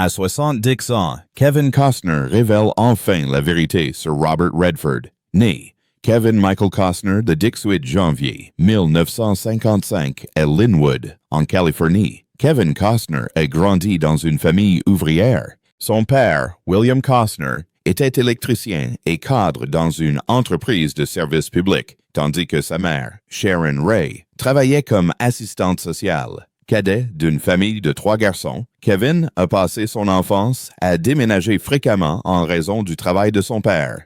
À 70 ans, Kevin Costner révèle enfin la vérité sur Robert Redford. Né Kevin Michael Costner le 18 janvier 1955 à Linwood, en Californie. Kevin Costner a grandi dans une famille ouvrière. Son père, William Costner, était électricien et cadre dans une entreprise de service public, tandis que sa mère, Sharon Ray, travaillait comme assistante sociale. Cadet d'une famille de 3 garçons, Kevin a passé son enfance à déménager fréquemment en raison du travail de son père.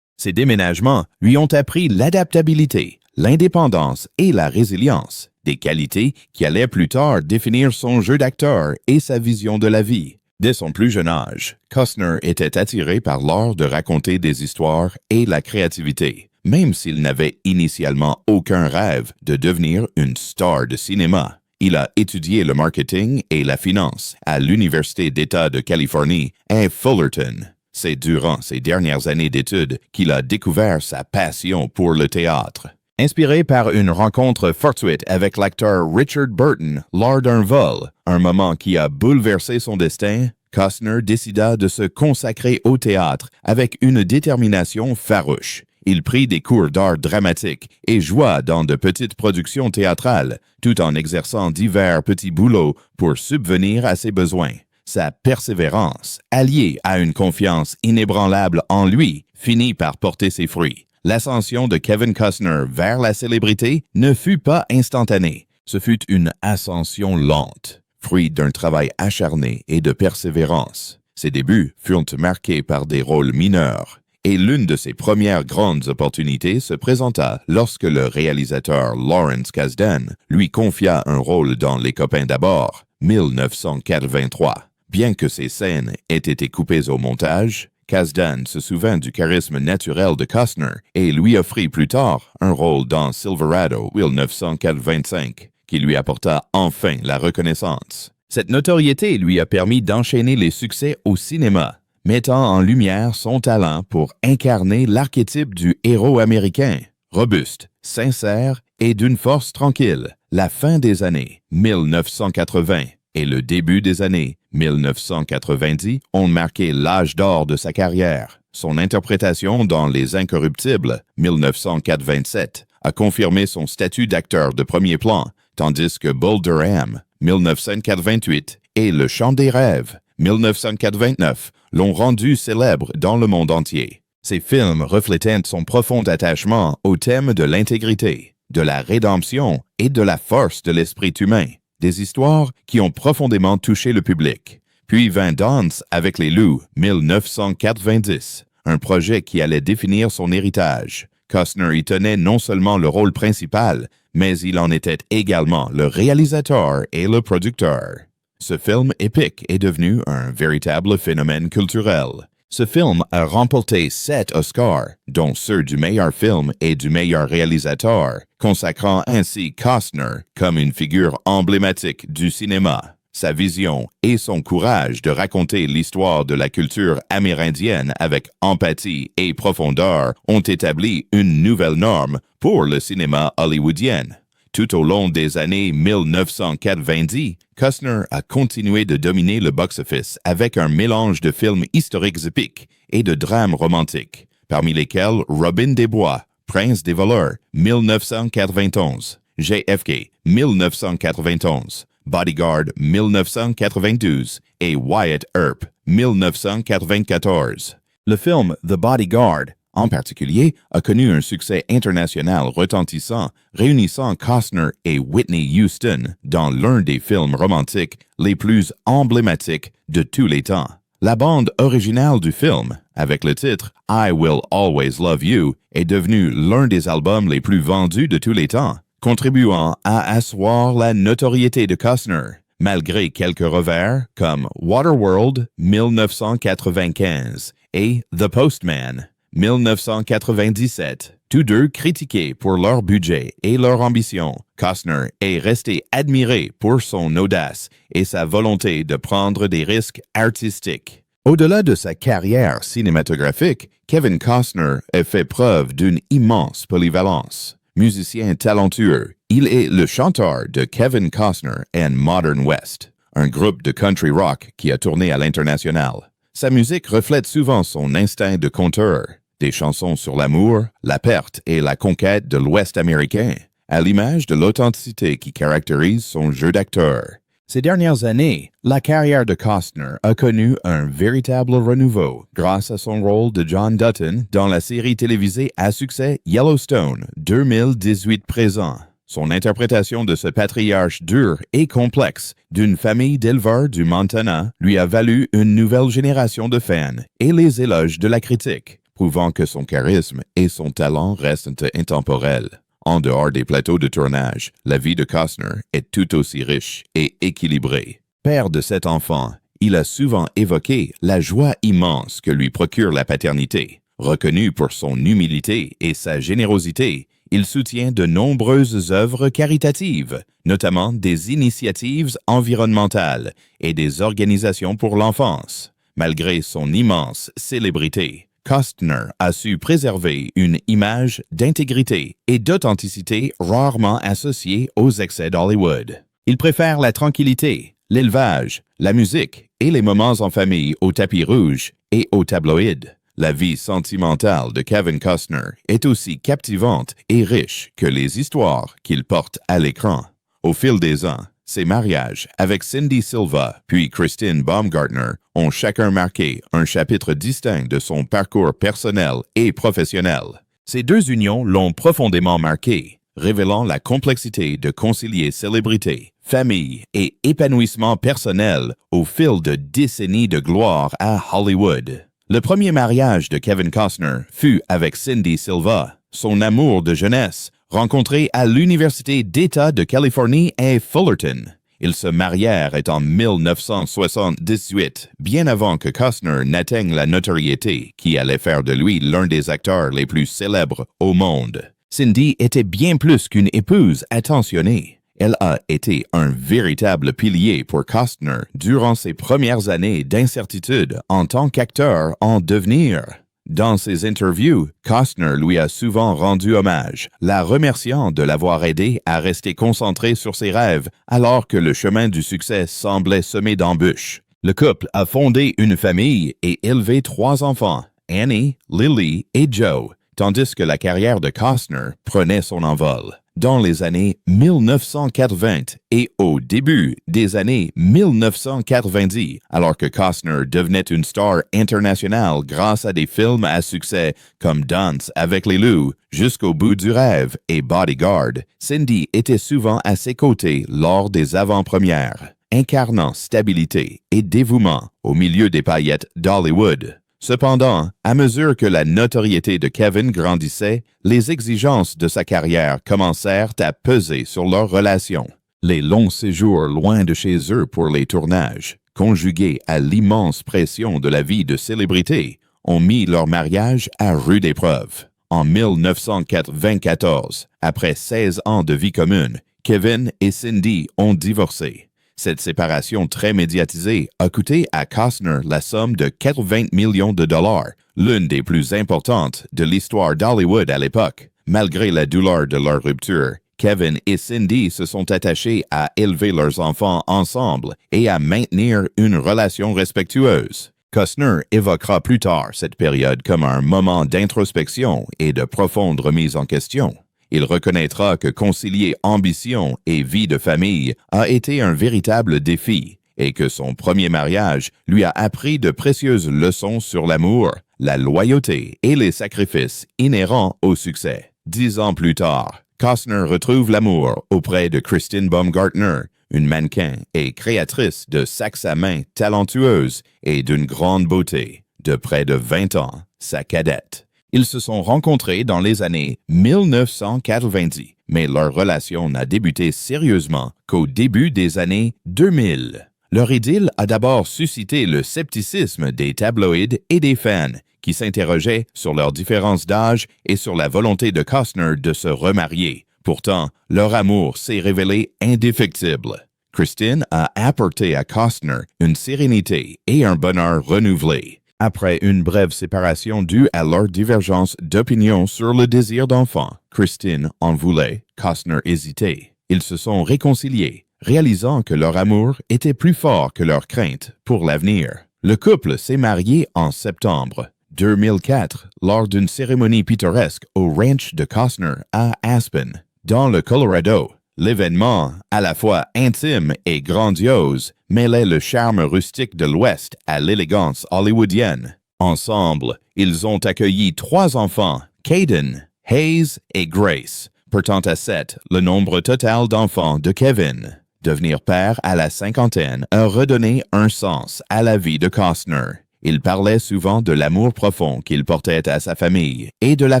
Ces déménagements lui ont appris l'adaptabilité, l'indépendance et la résilience, des qualités qui allaient plus tard définir son jeu d'acteur et sa vision de la vie. Dès son plus jeune âge, Costner était attiré par l'art de raconter des histoires et la créativité, même s'il n'avait initialement aucun rêve de devenir une star de cinéma. Il a étudié le marketing et la finance à l'Université d'État de Californie à Fullerton. C'est durant ses dernières années d'études qu'il a découvert sa passion pour le théâtre. Inspiré par une rencontre fortuite avec l'acteur Richard Burton lors d'un vol, un moment qui a bouleversé son destin, Costner décida de se consacrer au théâtre avec une détermination farouche. Il prit des cours d'art dramatique et joua dans de petites productions théâtrales, tout en exerçant divers petits boulots pour subvenir à ses besoins. Sa persévérance, alliée à une confiance inébranlable en lui, finit par porter ses fruits. L'ascension de Kevin Costner vers la célébrité ne fut pas instantanée. Ce fut une ascension lente, fruit d'un travail acharné et de persévérance. Ses débuts furent marqués par des rôles mineurs, et l'une de ses premières grandes opportunités se présenta lorsque le réalisateur Lawrence Kasdan lui confia un rôle dans Les Copains d'abord, 1983. Bien que ces scènes aient été coupées au montage, Kasdan se souvint du charisme naturel de Costner et lui offrit plus tard un rôle dans Silverado 1925, qui lui apporta enfin la reconnaissance. Cette notoriété lui a permis d'enchaîner les succès au cinéma, mettant en lumière son talent pour incarner l'archétype du héros américain, robuste, sincère et d'une force tranquille. La fin des années 1980 et le début des années 1990 ont marqué l'âge d'or de sa carrière. Son interprétation dans Les Incorruptibles, 1987, a confirmé son statut d'acteur de premier plan, tandis que Bull Durham, 1988, et Le Chant des rêves, 1989, l'ont rendu célèbre dans le monde entier. Ces films reflétaient son profond attachement au thème de l'intégrité, de la rédemption et de la force de l'esprit humain. Des histoires qui ont profondément touché le public. Puis vint Danse avec les loups, 1990, un projet qui allait définir son héritage. Costner y tenait non seulement le rôle principal, mais il en était également le réalisateur et le producteur. Ce film épique est devenu un véritable phénomène culturel. Ce film a remporté 7 Oscars, dont ceux du meilleur film et du meilleur réalisateur, consacrant ainsi Costner comme une figure emblématique du cinéma. Sa vision et son courage de raconter l'histoire de la culture amérindienne avec empathie et profondeur ont établi une nouvelle norme pour le cinéma hollywoodien. Tout au long des années 1990, Costner a continué de dominer le box-office avec un mélange de films historiques épiques et de drames romantiques, parmi lesquels Robin des Bois, Prince des voleurs, 1991, JFK, 1991, Bodyguard, 1992 et Wyatt Earp, 1994. Le film The Bodyguard, en particulier, a connu un succès international retentissant, réunissant Costner et Whitney Houston dans l'un des films romantiques les plus emblématiques de tous les temps. La bande originale du film, avec le titre « I Will Always Love You », est devenue l'un des albums les plus vendus de tous les temps, contribuant à asseoir la notoriété de Costner, malgré quelques revers comme Waterworld 1995 et The Postman 1997, tous deux critiqués pour leur budget et leur ambition. Costner est resté admiré pour son audace et sa volonté de prendre des risques artistiques. Au-delà de sa carrière cinématographique, Kevin Costner a fait preuve d'une immense polyvalence. Musicien talentueux, il est le chanteur de Kevin Costner and Modern West, un groupe de country rock qui a tourné à l'international. Sa musique reflète souvent son instinct de conteur, des chansons sur l'amour, la perte et la conquête de l'Ouest américain, à l'image de l'authenticité qui caractérise son jeu d'acteur. Ces dernières années, la carrière de Costner a connu un véritable renouveau grâce à son rôle de John Dutton dans la série télévisée à succès Yellowstone 2018 présent. Son interprétation de ce patriarche dur et complexe d'une famille d'éleveurs du Montana lui a valu une nouvelle génération de fans et les éloges de la critique, prouvant que son charisme et son talent restent intemporels. En dehors des plateaux de tournage, la vie de Costner est tout aussi riche et équilibrée. Père de 7 enfants, il a souvent évoqué la joie immense que lui procure la paternité. Reconnu pour son humilité et sa générosité, il soutient de nombreuses œuvres caritatives, notamment des initiatives environnementales et des organisations pour l'enfance. Malgré son immense célébrité, Costner a su préserver une image d'intégrité et d'authenticité rarement associée aux excès d'Hollywood. Il préfère la tranquillité, l'élevage, la musique et les moments en famille au tapis rouge et au tabloïd. La vie sentimentale de Kevin Costner est aussi captivante et riche que les histoires qu'il porte à l'écran. Au fil des ans, ses mariages avec Cindy Silva puis Christine Baumgartner ont chacun marqué un chapitre distinct de son parcours personnel et professionnel. Ces 2 unions l'ont profondément marqué, révélant la complexité de concilier célébrité, famille et épanouissement personnel au fil de décennies de gloire à Hollywood. Le premier mariage de Kevin Costner fut avec Cindy Silva, son amour de jeunesse, rencontré à l'Université d'État de Californie à Fullerton. Ils se marièrent en 1978, bien avant que Costner n'atteigne la notoriété qui allait faire de lui l'un des acteurs les plus célèbres au monde. Cindy était bien plus qu'une épouse attentionnée. Elle a été un véritable pilier pour Costner durant ses premières années d'incertitude en tant qu'acteur en devenir. Dans ses interviews, Costner lui a souvent rendu hommage, la remerciant de l'avoir aidé à rester concentré sur ses rêves alors que le chemin du succès semblait semé d'embûches. Le couple a fondé une famille et élevé 3 enfants, Annie, Lily et Joe, tandis que la carrière de Costner prenait son envol. Dans les années 1980 et au début des années 1990, alors que Costner devenait une star internationale grâce à des films à succès comme Danse avec les loups, Jusqu'au bout du rêve et Bodyguard, Cindy était souvent à ses côtés lors des avant-premières, incarnant stabilité et dévouement au milieu des paillettes d'Hollywood. Cependant, à mesure que la notoriété de Kevin grandissait, les exigences de sa carrière commencèrent à peser sur leur relation. Les longs séjours loin de chez eux pour les tournages, conjugués à l'immense pression de la vie de célébrité, ont mis leur mariage à rude épreuve. En 1994, après 16 ans de vie commune, Kevin et Cindy ont divorcé. Cette séparation très médiatisée a coûté à Costner la somme de 80 millions de dollars, l'une des plus importantes de l'histoire d'Hollywood à l'époque. Malgré la douleur de leur rupture, Kevin et Cindy se sont attachés à élever leurs enfants ensemble et à maintenir une relation respectueuse. Costner évoquera plus tard cette période comme un moment d'introspection et de profonde remise en question. Il reconnaîtra que concilier ambition et vie de famille a été un véritable défi et que son premier mariage lui a appris de précieuses leçons sur l'amour, la loyauté et les sacrifices inhérents au succès. 10 ans plus tard, Costner retrouve l'amour auprès de Christine Baumgartner, une mannequin et créatrice de sacs à main talentueuse et d'une grande beauté, de près de 20 ans, sa cadette. Ils se sont rencontrés dans les années 1990, mais leur relation n'a débuté sérieusement qu'au début des années 2000. Leur idylle a d'abord suscité le scepticisme des tabloïds et des fans, qui s'interrogeaient sur leur différence d'âge et sur la volonté de Costner de se remarier. Pourtant, leur amour s'est révélé indéfectible. Christine a apporté à Costner une sérénité et un bonheur renouvelés. Après une brève séparation due à leur divergence d'opinion sur le désir d'enfant, Christine en voulait, Costner hésitait. Ils se sont réconciliés, réalisant que leur amour était plus fort que leurs craintes pour l'avenir. Le couple s'est marié en septembre 2004 lors d'une cérémonie pittoresque au ranch de Costner à Aspen, dans le Colorado. L'événement, à la fois intime et grandiose, mêlait le charme rustique de l'Ouest à l'élégance hollywoodienne. Ensemble, ils ont accueilli 3 enfants, Caden, Hayes et Grace, portant à 7 le nombre total d'enfants de Kevin. Devenir père à la cinquantaine a redonné un sens à la vie de Costner. Il parlait souvent de l'amour profond qu'il portait à sa famille et de la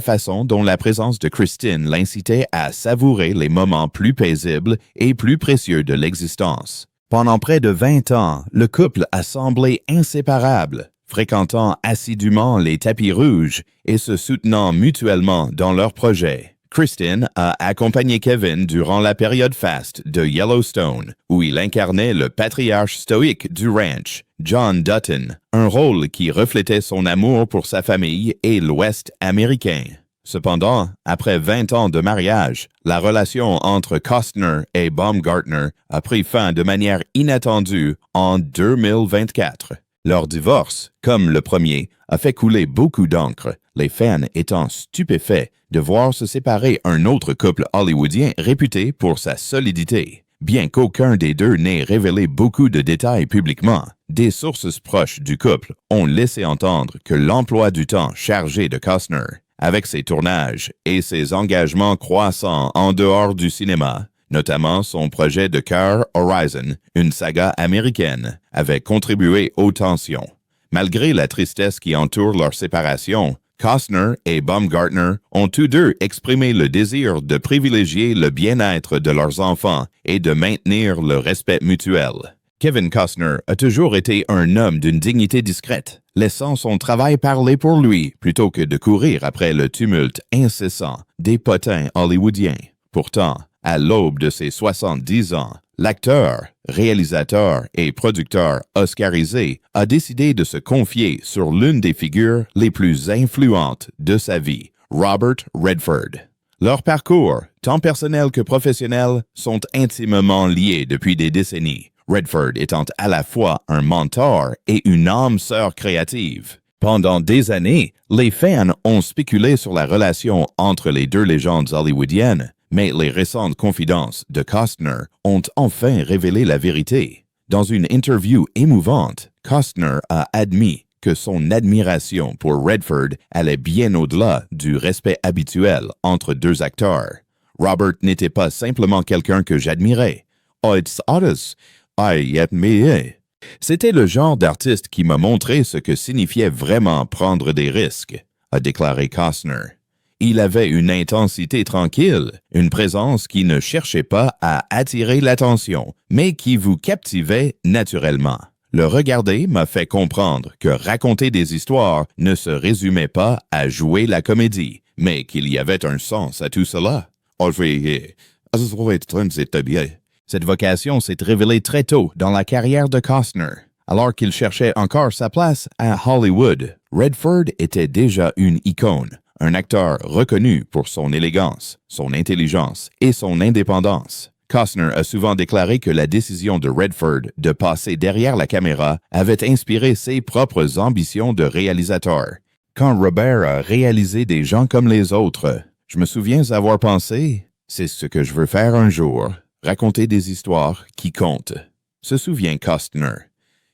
façon dont la présence de Christine l'incitait à savourer les moments plus paisibles et plus précieux de l'existence. Pendant près de 20 ans, le couple a semblé inséparable, fréquentant assidûment les tapis rouges et se soutenant mutuellement dans leurs projets. Christine a accompagné Kevin durant la période faste de Yellowstone, où il incarnait le patriarche stoïque du ranch, John Dutton, un rôle qui reflétait son amour pour sa famille et l'Ouest américain. Cependant, après 20 ans de mariage, la relation entre Costner et Baumgartner a pris fin de manière inattendue en 2024. Leur divorce, comme le premier, a fait couler beaucoup d'encre, les fans étant stupéfaits de voir se séparer un autre couple hollywoodien réputé pour sa solidité. Bien qu'aucun des deux n'ait révélé beaucoup de détails publiquement, des sources proches du couple ont laissé entendre que l'emploi du temps chargé de Costner, avec ses tournages et ses engagements croissants en dehors du cinéma, notamment son projet de cœur Horizon, une saga américaine, avait contribué aux tensions. Malgré la tristesse qui entoure leur séparation, Costner et Baumgartner ont tous deux exprimé le désir de privilégier le bien-être de leurs enfants et de maintenir le respect mutuel. Kevin Costner a toujours été un homme d'une dignité discrète, laissant son travail parler pour lui plutôt que de courir après le tumulte incessant des potins hollywoodiens. Pourtant, à l'aube de ses 70 ans, l'acteur, réalisateur et producteur oscarisé a décidé de se confier sur l'une des figures les plus influentes de sa vie, Robert Redford. Leurs parcours, tant personnels que professionnels, sont intimement liés depuis des décennies, Redford étant à la fois un mentor et une âme sœur créative. Pendant des années, les fans ont spéculé sur la relation entre les deux légendes hollywoodiennes, mais les récentes confidences de Costner ont enfin révélé la vérité. Dans une interview émouvante, Costner a admis que son admiration pour Redford allait bien au-delà du respect habituel entre deux acteurs. Robert n'était pas simplement quelqu'un que j'admirais. It's others I admire. C'était le genre d'artiste qui m'a montré ce que signifiait vraiment prendre des risques, a déclaré Costner. Il avait une intensité tranquille, une présence qui ne cherchait pas à attirer l'attention, mais qui vous captivait naturellement. Le regarder m'a fait comprendre que raconter des histoires ne se résumait pas à jouer la comédie, mais qu'il y avait un sens à tout cela. Cette vocation s'est révélée très tôt dans la carrière de Costner. Alors qu'il cherchait encore sa place à Hollywood, Redford était déjà une icône, un acteur reconnu pour son élégance, son intelligence et son indépendance. Costner a souvent déclaré que la décision de Redford de passer derrière la caméra avait inspiré ses propres ambitions de réalisateur. Quand Robert a réalisé Des gens comme les autres, je me souviens avoir pensé « C'est ce que je veux faire un jour, raconter des histoires qui comptent », se souvient Costner.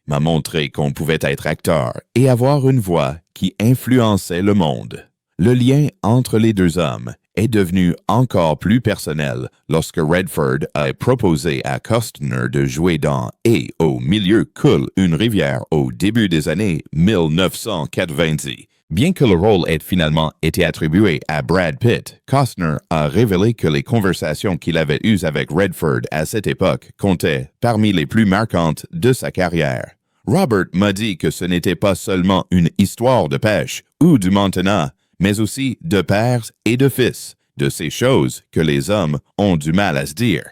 M'a montré qu'on pouvait être acteur et avoir une voix qui influençait le monde. Le lien entre les deux hommes est devenu encore plus personnel lorsque Redford a proposé à Costner de jouer dans « Et au milieu coule une rivière » au début des années 1990. Bien que le rôle ait finalement été attribué à Brad Pitt, Costner a révélé que les conversations qu'il avait eues avec Redford à cette époque comptaient parmi les plus marquantes de sa carrière. Robert m'a dit que ce n'était pas seulement une histoire de pêche ou du Montana, mais aussi de père et de fils, de ces choses que les hommes ont du mal à se dire.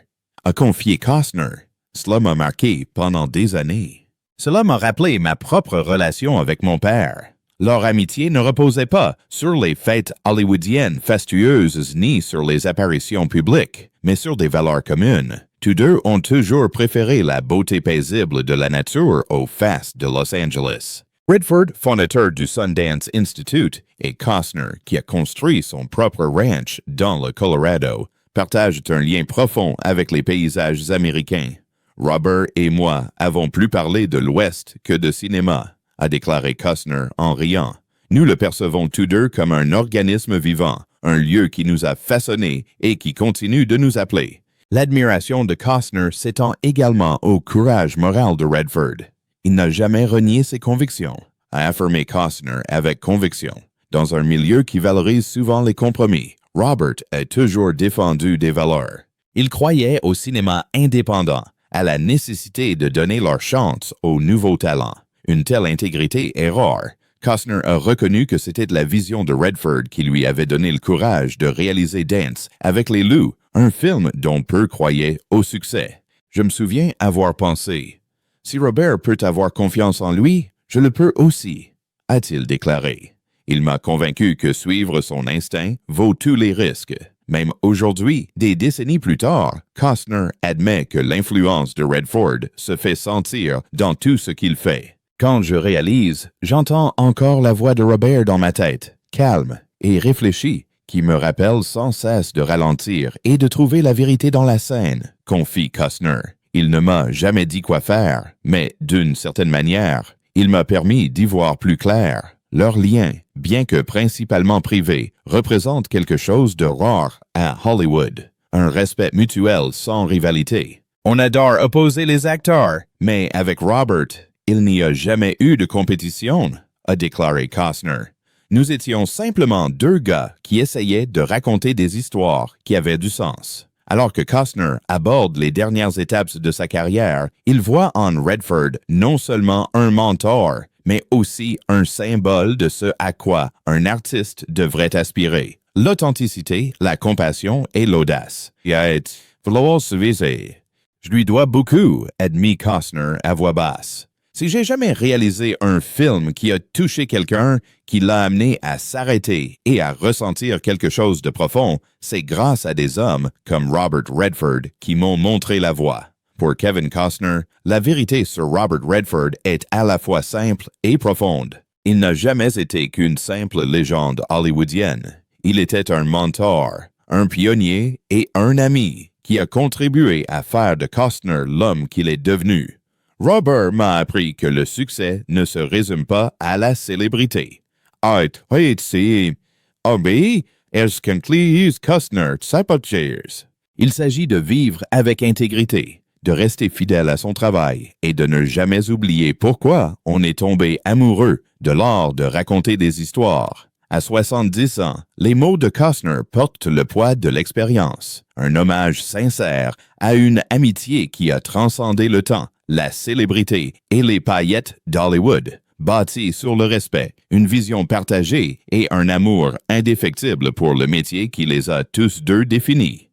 A confié Costner. Cela m'a marqué pendant des années. Cela m'a rappelé ma propre relation avec mon père. Leur amitié ne reposait pas sur les fêtes hollywoodiennes fastueuses ni sur les apparitions publiques, mais sur des valeurs communes. Tous deux ont toujours préféré la beauté paisible de la nature aux fastes de Los Angeles. Redford, fondateur du Sundance Institute, et Costner, qui a construit son propre ranch dans le Colorado, partagent un lien profond avec les paysages américains. Robert et moi avons plus parlé de l'Ouest que de cinéma, a déclaré Costner en riant. Nous le percevons tous deux comme un organisme vivant, un lieu qui nous a façonnés et qui continue de nous appeler. L'admiration de Costner s'étend également au courage moral de Redford. Il n'a jamais renié ses convictions, a affirmé Costner avec conviction. Dans un milieu qui valorise souvent les compromis, Robert a toujours défendu des valeurs. Il croyait au cinéma indépendant, à la nécessité de donner leur chance aux nouveaux talents. Une telle intégrité est rare. Costner a reconnu que c'était la vision de Redford qui lui avait donné le courage de réaliser Dance avec les loups, un film dont peu croyaient au succès. Je me souviens avoir pensé, « Si Robert peut avoir confiance en lui, je le peux aussi », a-t-il déclaré. Il m'a convaincu que suivre son instinct vaut tous les risques. Même aujourd'hui, des décennies plus tard, Costner admet que l'influence de Redford se fait sentir dans tout ce qu'il fait. Quand je réalise, j'entends encore la voix de Robert dans ma tête, calme et réfléchie, qui me rappelle sans cesse de ralentir et de trouver la vérité dans la scène, confie Costner. Il ne m'a jamais dit quoi faire, mais d'une certaine manière, il m'a permis d'y voir plus clair. Leur lien, bien que principalement privé, représente quelque chose de rare à Hollywood, un respect mutuel sans rivalité. On adore opposer les acteurs, mais avec Robert, il n'y a jamais eu de compétition, a déclaré Costner. Nous étions simplement deux gars qui essayaient de raconter des histoires qui avaient du sens. Alors que Costner aborde les dernières étapes de sa carrière, il voit en Redford non seulement un mentor, mais aussi un symbole de ce à quoi un artiste devrait aspirer. L'authenticité, la compassion et l'audace. Je lui dois beaucoup, admit Costner à voix basse. Si j'ai jamais réalisé un film qui a touché quelqu'un, qui l'a amené à s'arrêter et à ressentir quelque chose de profond, c'est grâce à des hommes comme Robert Redford qui m'ont montré la voie. Pour Kevin Costner, la vérité sur Robert Redford est à la fois simple et profonde. Il n'a jamais été qu'une simple légende hollywoodienne. Il était un mentor, un pionnier et un ami qui a contribué à faire de Costner l'homme qu'il est devenu. Robert m'a appris que le succès ne se résume pas à la célébrité. Il s'agit de vivre avec intégrité, de rester fidèle à son travail et de ne jamais oublier pourquoi on est tombé amoureux de l'art de raconter des histoires. À 70 ans, les mots de Costner portent le poids de l'expérience, un hommage sincère à une amitié qui a transcendé le temps, la célébrité et les paillettes d'Hollywood, bâtie sur le respect, une vision partagée et un amour indéfectible pour le métier qui les a tous deux définis.